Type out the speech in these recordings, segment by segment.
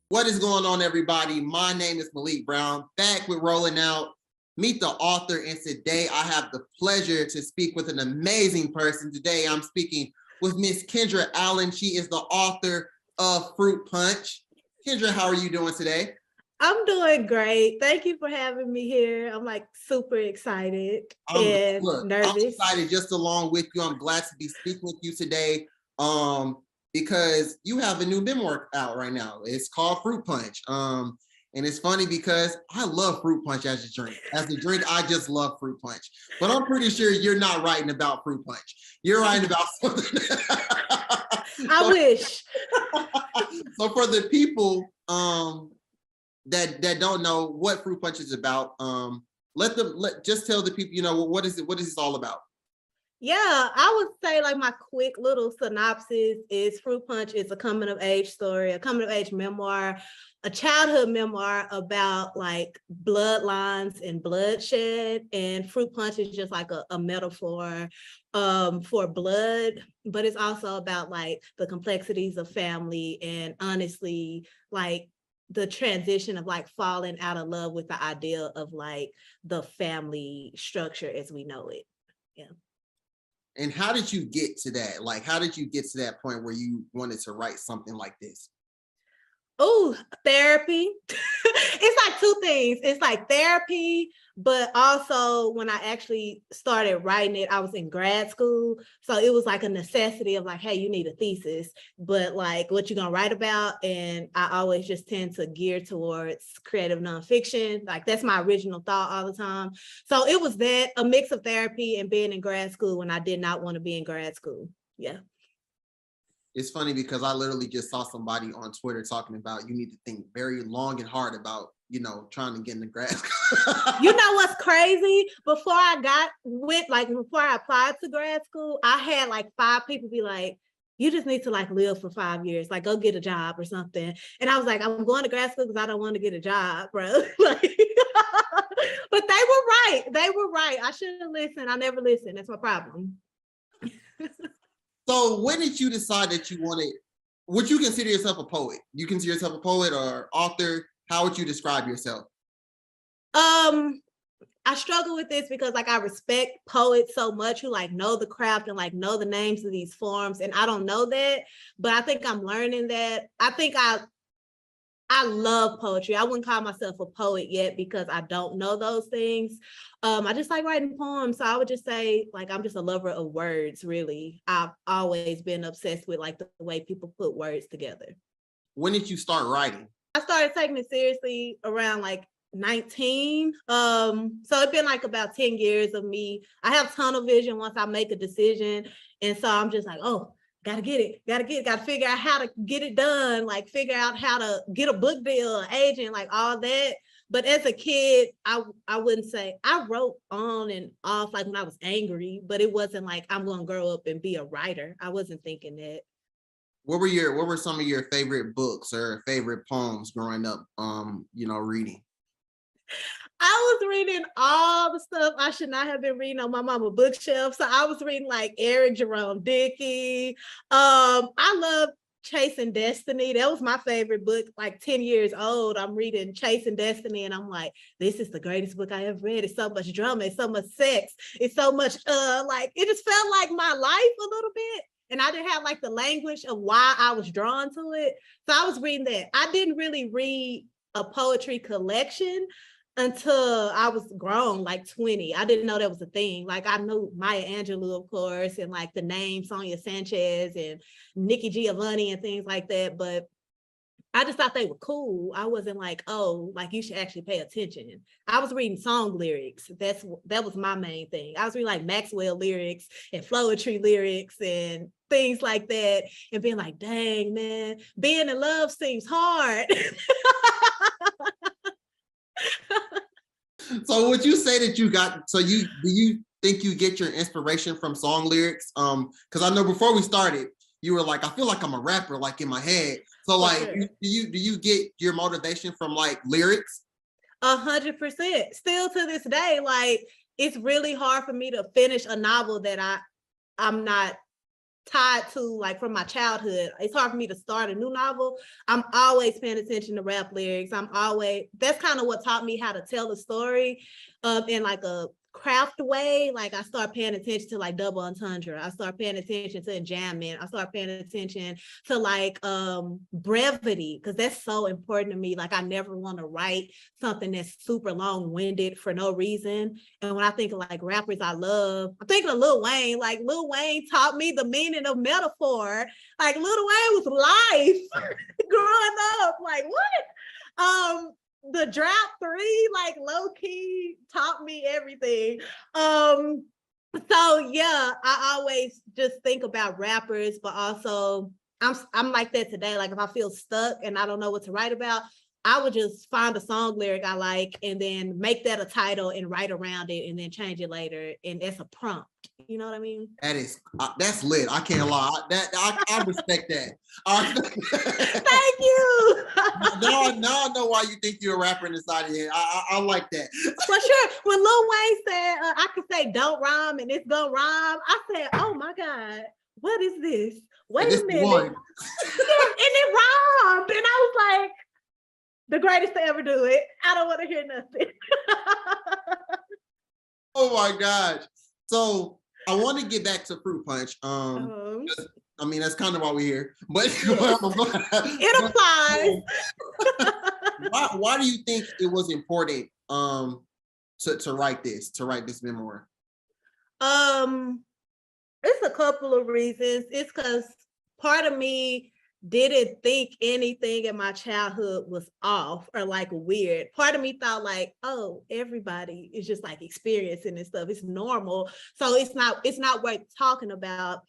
What is going on, everybody? My name is Malik Brown, back with Rolling Out. Meet the author, and today I have the pleasure to speak with an amazing person. Today I'm speaking with Miss Kendra Allen. She is the author of Fruit Punch. Kendra, how are you doing today? I'm doing great. Thank you for having me here. I'm like super excited and I'm nervous. excited just along with you. I'm glad to be speaking with you today because you have a new memoir out right now. It's called Fruit Punch. And it's funny because I love fruit punch as a drink. As a drink, I just love fruit punch. But I'm pretty sure you're not writing about fruit punch. You're writing about something. I wish. So for the people that don't know what Fruit Punch is about, just tell the people, what is this all about? Yeah, I would say like my quick little synopsis is Fruit Punch is a coming of age story, a coming of age memoir, a childhood memoir about like bloodlines and bloodshed. And Fruit Punch is just like a metaphor for blood, but it's also about like the complexities of family and honestly like the transition of like falling out of love with the idea of like the family structure as we know it. Yeah. And how did you get to that? Like, how did you get to that point where you wanted to write something like this? Oh, therapy. It's like two things. It's like therapy, but also when I actually started writing it, I was in grad school. So it was like a necessity of like, hey, you need a thesis, but like what you gonna write about? And I always just tend to gear towards creative nonfiction. Like that's my original thought all the time. So it was that, a mix of therapy and being in grad school when I did not want to be in grad school. Yeah. It's funny because I literally just saw somebody on Twitter talking about you need to think very long and hard about, trying to get into grad school. You know what's crazy? Before I applied to grad school, I had like 5 people be like, you just need to like live for 5 years, like go get a job or something. And I was like, I'm going to grad school because I don't want to get a job, bro. Like, but they were right. They were right. I should have listened. I never listened. That's my problem. So when did you decide that would you consider yourself a poet? You consider yourself a poet or author? How would you describe yourself? I struggle with this because like I respect poets so much who like know the craft and like know the names of these forms. And I don't know that, but I think I'm learning that. I think I love poetry. I wouldn't call myself a poet yet because I don't know those things. I just like writing poems. So I would just say like I'm just a lover of words, really. I've always been obsessed with like the way people put words together. When did you start writing? I started taking it seriously around like 19. So it's been like about 10 years of me. I have tunnel vision once I make a decision. And so I'm just like, oh, gotta figure out how to get it done, like figure out how to get a book deal, an agent, like all that. But as a kid, I wouldn't say I wrote on and off like when I was angry, but it wasn't like I'm gonna grow up and be a writer. I wasn't thinking that. What were some of your favorite books or favorite poems growing up, reading? I was reading all the stuff I should not have been reading on my mama bookshelf. So I was reading like Eric Jerome Dickey. I love Chasing Destiny. That was my favorite book, like 10 years old. I'm reading Chasing Destiny and I'm like, this is the greatest book I ever read. It's so much drama, it's so much sex, it's so much like it just felt like my life a little bit. And I didn't have like the language of why I was drawn to it. So I was reading that. I didn't really read a poetry collection until I was grown, like 20. I didn't know that was a thing. Like I knew Maya Angelou, of course, and like the name Sonia Sanchez and Nikki Giovanni and things like that. But I just thought they were cool. I wasn't like, oh, like you should actually pay attention. I was reading song lyrics. That was my main thing. I was reading like Maxwell lyrics and Floetry lyrics and things like that and being like, dang, man, being in love seems hard. So would you say that do you think you get your inspiration from song lyrics? Because I know before we started, you were like, I feel like I'm a rapper, like in my head. So like, sure. do you get your motivation from like lyrics? 100%. Still to this day, like it's really hard for me to finish a novel that I'm not tied to like from my childhood. It's hard for me to start a new novel. I'm always paying attention to rap lyrics. That's kind of what taught me how to tell a story in like a craft way. Like I start paying attention to like double entendre. I start paying attention to enjambment. I start paying attention to like brevity, because that's so important to me. Like I never want to write something that's super long-winded for no reason. And when I think of like rappers I love, I'm thinking of Lil Wayne. Like Lil Wayne taught me the meaning of metaphor. Like Lil Wayne was life growing up. Like what? The Drought 3, like low key taught me everything. So yeah, I always just think about rappers, but also I'm like that today. Like if I feel stuck and I don't know what to write about, I would just find a song lyric I like and then make that a title and write around it and then change it later. And that's a prompt. You know what I mean? That's lit. I can't lie. I respect that. Thank you. now I know why you think you're a rapper inside of here. I like that. For sure. When Lil Wayne said, I could say don't rhyme and it's gonna rhyme, I said, oh my God, what is this? Wait a minute. Yeah, and it rhymed. And I was like, the greatest to ever do it. I don't want to hear nothing. Oh my gosh. So I want to get back to Fruit Punch. I mean, that's kind of why we're here. But it applies. Why do you think it was important to write this memoir? It's a couple of reasons. It's because part of me didn't think anything in my childhood was off or like weird. Part of me thought like, oh, everybody is just like experiencing this stuff. It's normal. So it's not worth talking about.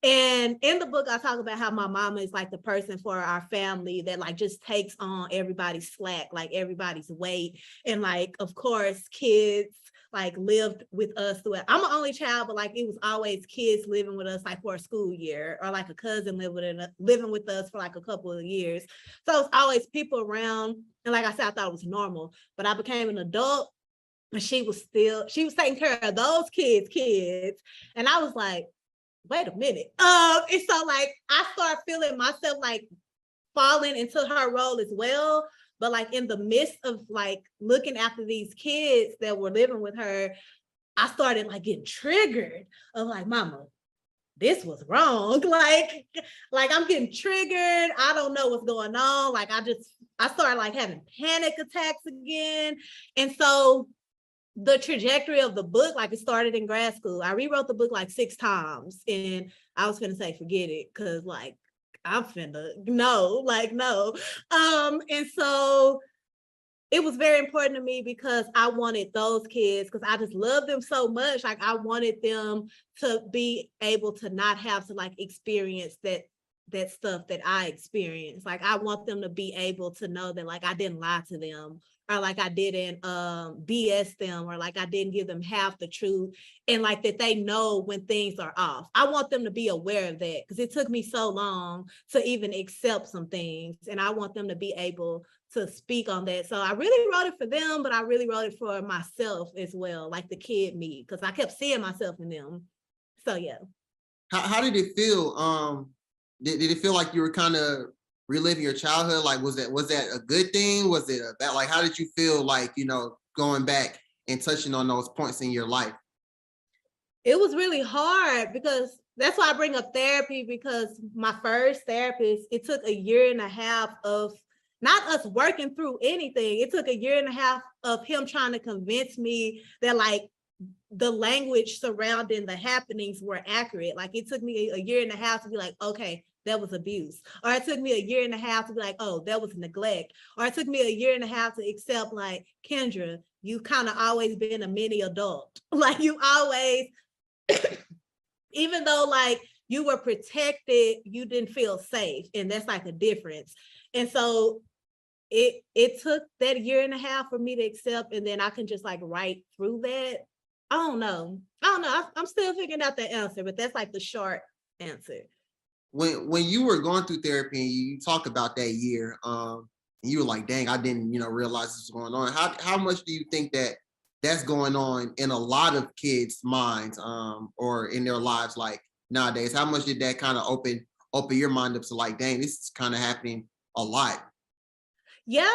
And in the book, I talk about how my mama is like the person for our family that like just takes on everybody's slack, like everybody's weight. And like, of course, kids like lived with us throughout. I'm an only child, but like it was always kids living with us like for a school year, or like a cousin living with us for like a couple of years. So it's always people around. And like I said, I thought it was normal, but I became an adult and she was taking care of those kids. And I was like, wait a minute. And so like I started feeling myself like falling into her role as well. But like in the midst of like looking after these kids that were living with her, I started like getting triggered of like, mama, this was wrong. Like I'm getting triggered. I don't know what's going on. Like I started like having panic attacks again. And so the trajectory of the book, like it started in grad school. I rewrote the book like 6 times and I was finna say, forget it. Cause like, I'm finna, no. And so it was very important to me because I wanted those kids, because I just love them so much. Like I wanted them to be able to not have to like experience that stuff that I experienced. Like I want them to be able to know that like I didn't lie to them, or like I didn't BS them, or like I didn't give them half the truth, and like that they know when things are off. I want them to be aware of that because it took me so long to even accept some things, and I want them to be able to speak on that. So I really wrote it for them, but I really wrote it for myself as well, like the kid me, because I kept seeing myself in them. So yeah. How did it feel? Did it feel like you were kind of reliving your childhood? Like, was that a good thing? Was it a bad? Like, how did you feel like, going back and touching on those points in your life? It was really hard because that's why I bring up therapy, because my first therapist, it took 1.5 years of not us working through anything. It took 1.5 years of him trying to convince me that like the language surrounding the happenings were accurate. Like it took me 1.5 years to be like, okay, that was abuse. Or it took me 1.5 years to be like, oh, that was neglect. Or it took me 1.5 years to accept like, Kendra, you kind of always been a mini adult. Like you always, even though like you were protected, you didn't feel safe. And that's like a difference. And so it took that 1.5 years for me to accept, and then I can just like write through that. I don't know. I'm still figuring out the answer, but that's like the short answer. When you were going through therapy and you talk about that year, and you were like, dang, I didn't, realize this was going on. How much do you think that's going on in a lot of kids' minds, or in their lives, like nowadays? How much did that kind of open your mind up to like, dang, this is kind of happening a lot? Yeah,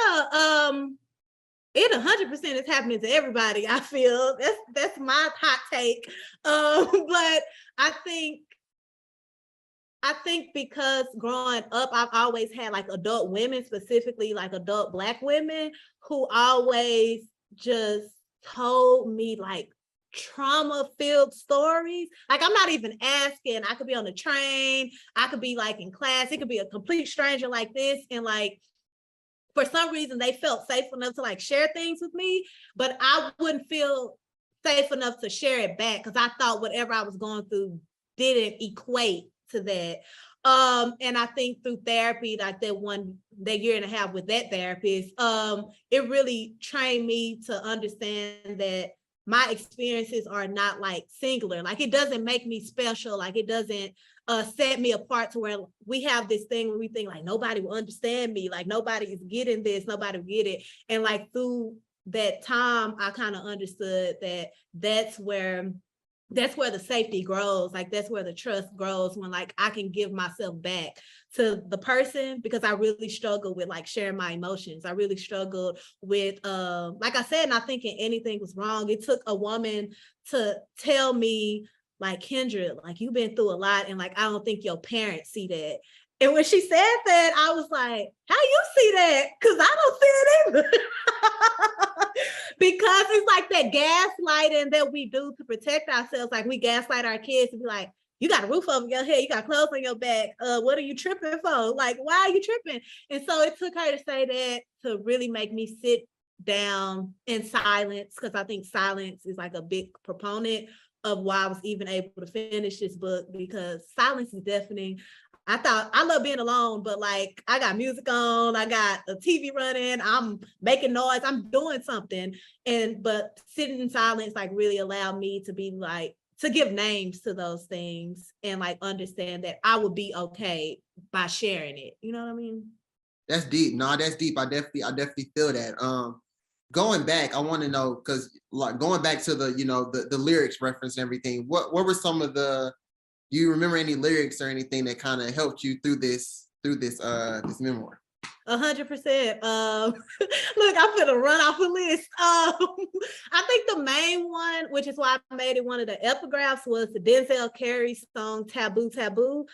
it 100% is happening to everybody. I feel that's my hot take. But I think because growing up, I've always had like adult women, specifically like adult Black women, who always just told me like trauma-filled stories. Like, I'm not even asking. I could be on the train, I could be like in class, it could be a complete stranger like this, and like for some reason they felt safe enough to like share things with me, but I wouldn't feel safe enough to share it back because I thought whatever I was going through didn't equate to that. And I think through therapy, like that year and a half with that therapist, it really trained me to understand that my experiences are not like singular. Like, it doesn't make me special. Like, it doesn't set me apart to where we have this thing where we think like nobody will understand me, like nobody is getting this, nobody will get it. And like through that time, I kind of understood that that's where the safety grows. Like, that's where the trust grows, when like I can give myself back to the person, because I really struggled with like sharing my emotions. I really struggled with like I said, not thinking anything was wrong. It took a woman to tell me like, Kendra, like, you've been through a lot, and like I don't think your parents see that. And when she said that, I was like, how you see that? Because I don't see it either. Because it's like that gaslighting that we do to protect ourselves. Like, we gaslight our kids to be like, you got a roof over your head, you got clothes on your back. What are you tripping for? Like, why are you tripping? And so it took her to say that to really make me sit down in silence, because I think silence is like a big proponent of why I was even able to finish this book, because silence is deafening. I thought I love being alone, but like I got music on, I got a TV running, I'm making noise, I'm doing something. But sitting in silence like really allowed me to be like, to give names to those things and like understand that I would be okay by sharing it. You know what I mean? That's deep. No, that's deep. I definitely feel that. Going back, I want to know, because like going back to the, the lyrics reference and everything, what were some of the, do you remember any lyrics or anything that kind of helped you through this this memoir? 100%. Look, I'm gonna run off a list. I think the main one, which is why I made it one of the epigraphs, was the Denzel Curry song "Taboo Taboo."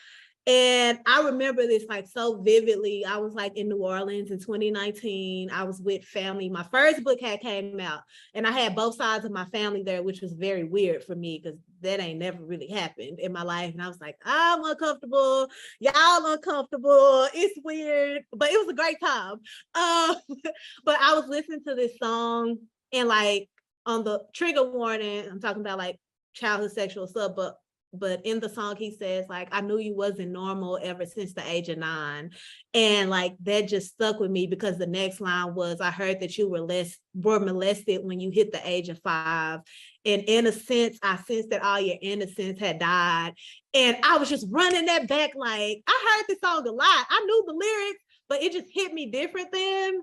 And I remember this like so vividly. I was like in New Orleans in 2019. I was with family. My first book had came out, and I had both sides of my family there, which was very weird for me because that ain't never really happened in my life. And I was like, I'm uncomfortable. Y'all uncomfortable. It's weird, but it was a great time. Um, but I was listening to this song, and like on the trigger warning, I'm talking about like childhood sexual assault, but in the song he says like, I knew you wasn't normal ever since the age of 9. And like that just stuck with me, because the next line was, I heard that you were molested when you hit the age of 5, and in a sense I sensed that all your innocence had died. And I was just running that back, like I heard this song a lot, I knew the lyrics, but it just hit me different then.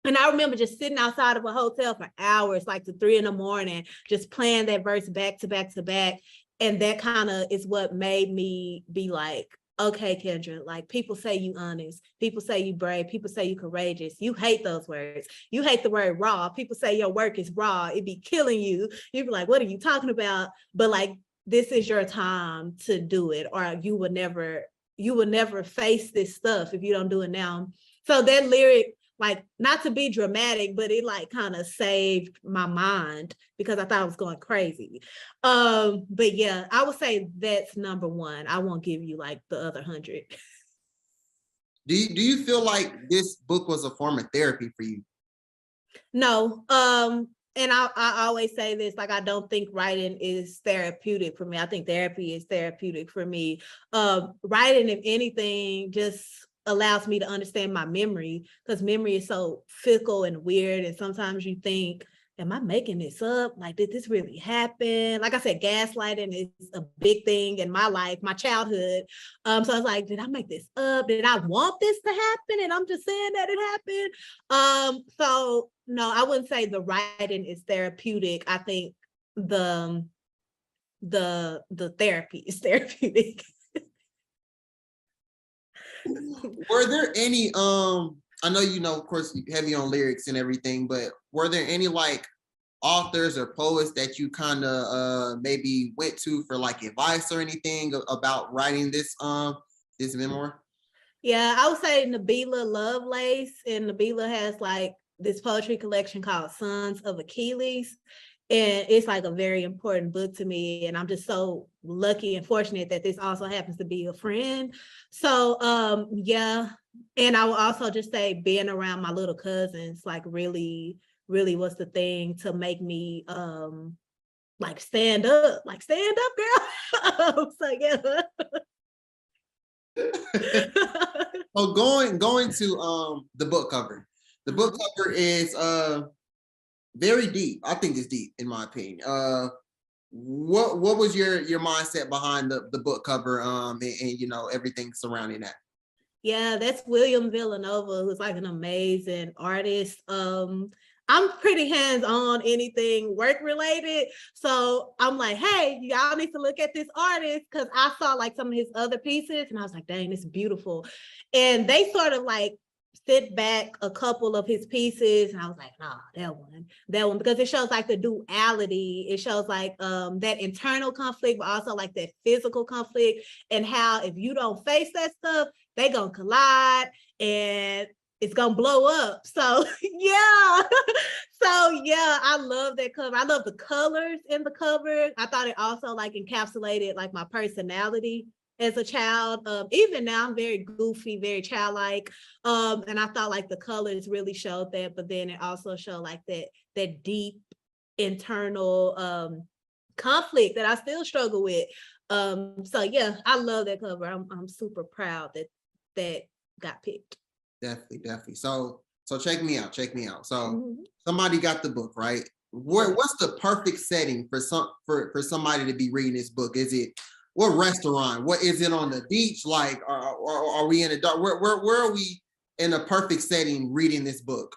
And I remember just sitting outside of a hotel for hours, like to 3 a.m, just playing that verse back to back to back. And that kind of is what made me be like, okay, Kendra, like people say you honest, people say you brave, people say you courageous. You hate those words. You hate the word raw. People say your work is raw. It be killing you. You'd be like, what are you talking about? But like, this is your time to do it, or you would never face this stuff if you don't do it now. So that lyric, like, not to be dramatic, but it like kind of saved my mind because I thought I was going crazy. But yeah, I would say that's number one. I won't give you like the other 100. Do you feel like this book was a form of therapy for you? No. And I always say this, like, I don't think writing is therapeutic for me. I think therapy is therapeutic for me. Writing, if anything, just allows me to understand my memory, because memory is so fickle and weird. And sometimes you think, am I making this up? Like, did this really happen? Like I said, gaslighting is a big thing in my life, my childhood. So I was like, did I make this up? Did I want this to happen? And I'm just saying that it happened. So no, I wouldn't say the writing is therapeutic. I think the the therapy is therapeutic. Were there any I know of course heavy on lyrics and everything, but were there any like authors or poets that you kind of maybe went to for like advice or anything about writing this memoir? Yeah, I would say Nabila Lovelace, and Nabila has like this poetry collection called Sons of Achilles. And it's like a very important book to me. And I'm just so lucky and fortunate that this also happens to be a friend. So yeah. And I will also just say being around my little cousins, like really, really was the thing to make me like stand up, girl. So yeah. So going to the book cover. The book cover is very deep. I think it's deep in my opinion. What was your mindset behind the book cover and everything surrounding that? Yeah, that's William Villanova, who's like an amazing artist. I'm pretty hands-on anything work related. So I'm like, hey, y'all need to look at this artist, because I saw like some of his other pieces and I was like, dang, this is beautiful. And they sort of like sit back a couple of his pieces and I was like, nah, that one, because it shows like the duality. It shows like that internal conflict, but also like that physical conflict, and how if you don't face that stuff, they gonna collide and it's gonna blow up. So yeah. So yeah, I love that cover. I love the colors in the cover. I thought it also like encapsulated like my personality as a child. Even now I'm very goofy, very childlike. And I thought like the colors really showed that, but then it also showed like that deep internal conflict that I still struggle with. So yeah, I love that cover. I'm super proud that got picked. Definitely. So check me out. So somebody got the book, right? What's the perfect setting for somebody to be reading this book? Is it what restaurant? What is it on the beach? Like, or are we in a dark? Where are we in a perfect setting reading this book?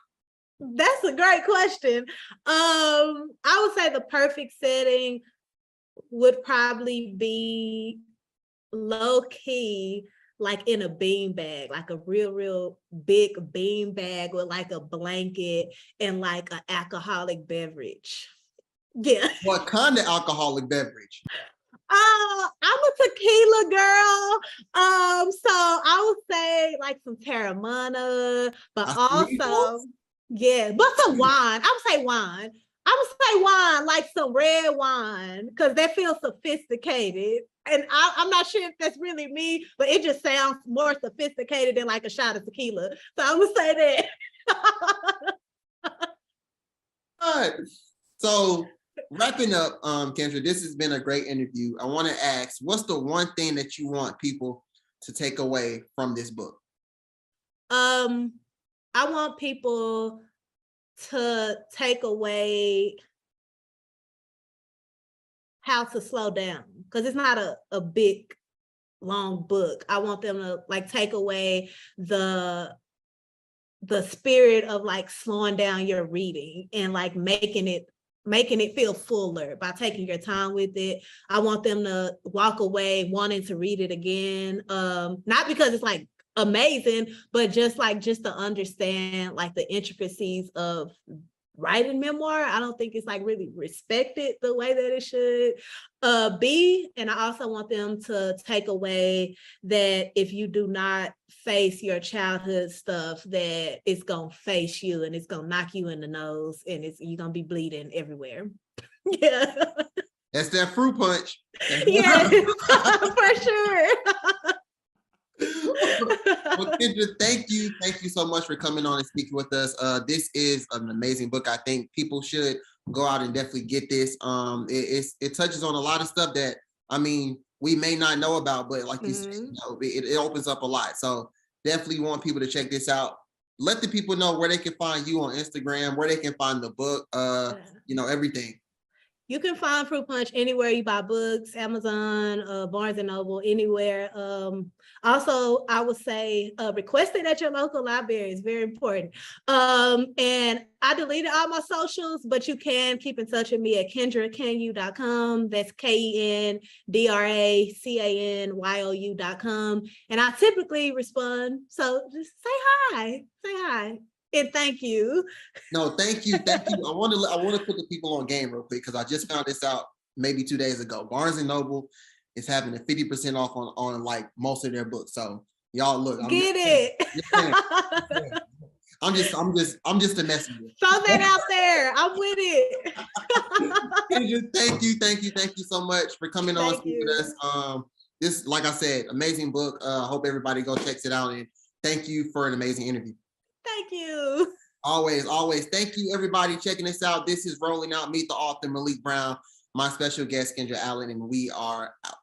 That's a great question. I would say the perfect setting would probably be low key, like in a bean bag, like a real big bean bag with like a blanket and like an alcoholic beverage. Yeah. What kind of alcoholic beverage? I'm a tequila girl. So I would say like some Terramana, but also, yeah, but some wine. I would say wine. Like some red wine, because that feels sophisticated. And I'm not sure if that's really me, but it just sounds more sophisticated than like a shot of tequila. So I would say that. All right. So wrapping up, Kendra, this has been a great interview. I want to ask, what's the one thing that you want people to take away from this book? I want people to take away how to slow down, because it's not a big, long book. I want them to like take away the spirit of like slowing down your reading and like making it feel fuller by taking your time with it. I want them to walk away wanting to read it again. Not because it's like amazing, but just to understand like the intricacies of writing memoir. I don't think it's like really respected the way that it should be. And I also want them to take away that if you do not face your childhood stuff, that it's gonna face you and it's gonna knock you in the nose and you're gonna be bleeding everywhere. Yeah. That's that fruit punch. Yeah, for sure. Well, Kendra, thank you so much for coming on and speaking with us. This is an amazing book. I think people should go out and definitely get this. It touches on a lot of stuff that we may not know about, but like you said, it opens up a lot. So definitely want people to check this out. Let the people know where they can find you on Instagram, where they can find the book, everything. You can find Fruit Punch anywhere you buy books, Amazon, Barnes and Noble, anywhere. Also, I would say request it at your local library is very important. And I deleted all my socials, but you can keep in touch with me at kendracanyu.com. That's KendraCanYou.com. And I typically respond. So just say hi. Say hi. And thank you. No, thank you. Thank you. I want to put the people on game real quick because I just found this out maybe 2 days ago. Barnes and Noble is having a 50% off on like most of their books. So y'all look. I'm just a messenger. Throw that out there. I'm with it. Thank you so much for coming on with us. This, like I said, amazing book. Hope everybody go checks it out, and thank you for an amazing interview. Thank you. Always. Thank you, everybody, checking this out. This is Rolling Out. Meet the author, Malik Brown, my special guest, Kendra Allen, and we are out.